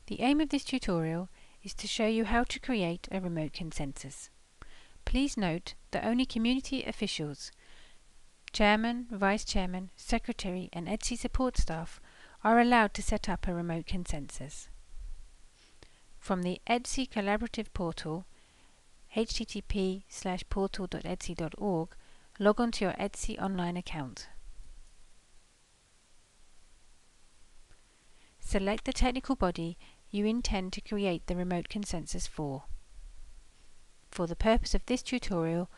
The aim of this tutorial is to show you how to create a remote consensus. Please note that only community officials, Chairman, Vice Chairman, Secretary and EDSI support staff are allowed to set up a remote consensus. From the EDSI Collaborative Portal, http:/portal.edsi.org, log on to your EDSI online account. Select the technical body you intend to create the remote consensus for. For the purpose of this tutorial,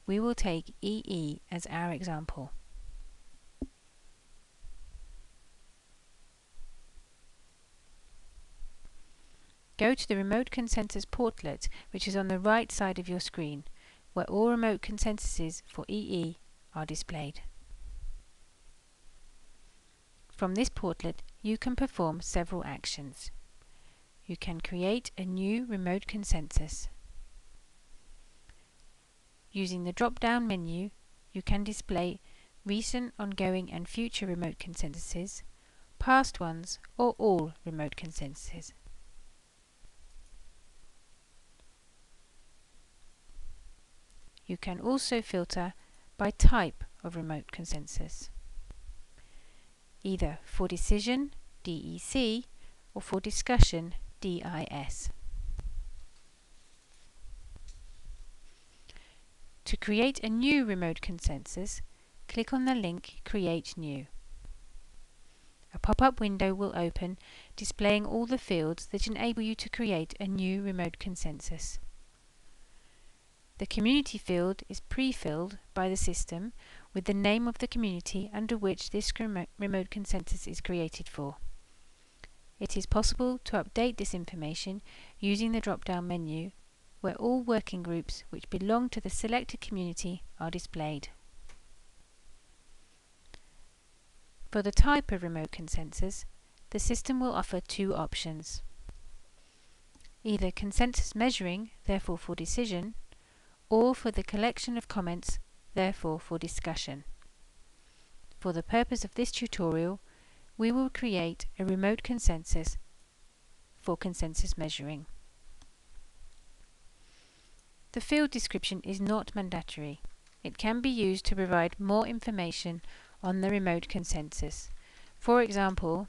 we will take EE as our example. Go to the Remote Consensus portlet, which is on the right side of your screen, where all remote consensuses for EE are displayed. From this portlet, you can perform several actions. You can create a new remote consensus. Using the drop-down menu, you can display recent, ongoing and future remote consensuses, past ones, or all remote consensuses. You can also filter by type of remote consensus, either for decision, DEC, or for discussion, DIS. To create a new remote consensus, click on the link Create New. A pop-up window will open displaying all the fields that enable you to create a new remote consensus. The community field is pre-filled by the system with the name of the community under which this remote consensus is created for. It is possible to update this information using the drop-down menu, where all working groups which belong to the selected community are displayed. For the type of remote consensus, the system will offer two options: either consensus measuring, therefore for decision, or for the collection of comments, therefore for discussion. For the purpose of this tutorial, we will create a remote consensus for consensus measuring. The field description is not mandatory. It can be used to provide more information on the remote consensus. For example,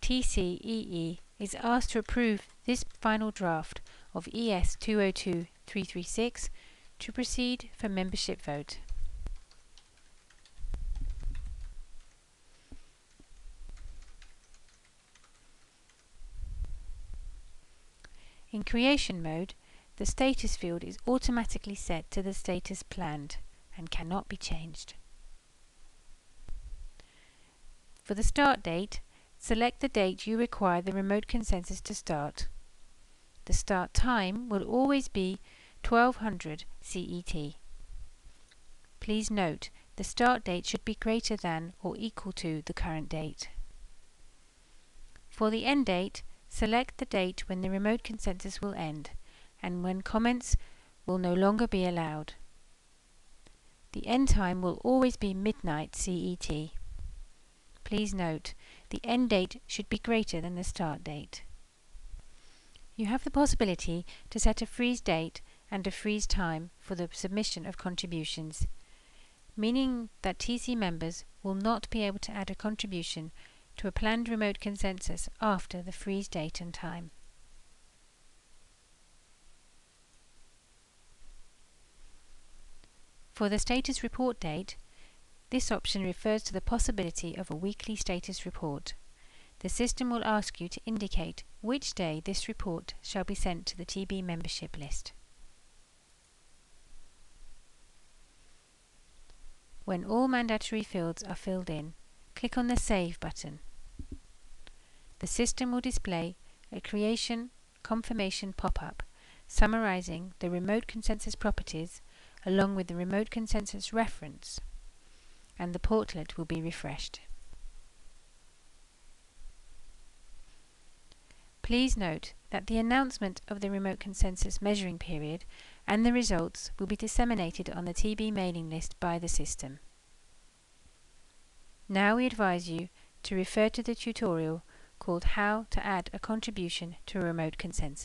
TCEE is asked to approve this final draft of ES 202336 to proceed for membership vote. In creation mode, the status field is automatically set to the status planned and cannot be changed. For the start date, select the date you require the remote consensus to start. The start time will always be 1200 CET. Please note, the start date should be greater than or equal to the current date. For the end date, select the date when the remote consensus will end and when comments will no longer be allowed. The end time will always be midnight CET. Please note, the end date should be greater than the start date. You have the possibility to set a freeze date and a freeze time for the submission of contributions, meaning that TC members will not be able to add a contribution to a planned remote consensus after the freeze date and time. For the status report date, this option refers to the possibility of a weekly status report. The system will ask you to indicate which day this report shall be sent to the TB membership list. When all mandatory fields are filled in, click on the Save button. The system will display a creation confirmation pop-up summarizing the remote consensus properties along with the remote consensus reference, and the portlet will be refreshed. Please note that the announcement of the remote consensus measuring period and the results will be disseminated on the TB mailing list by the system. Now we advise you to refer to the tutorial called How to Add a Contribution to a Remote Consensus.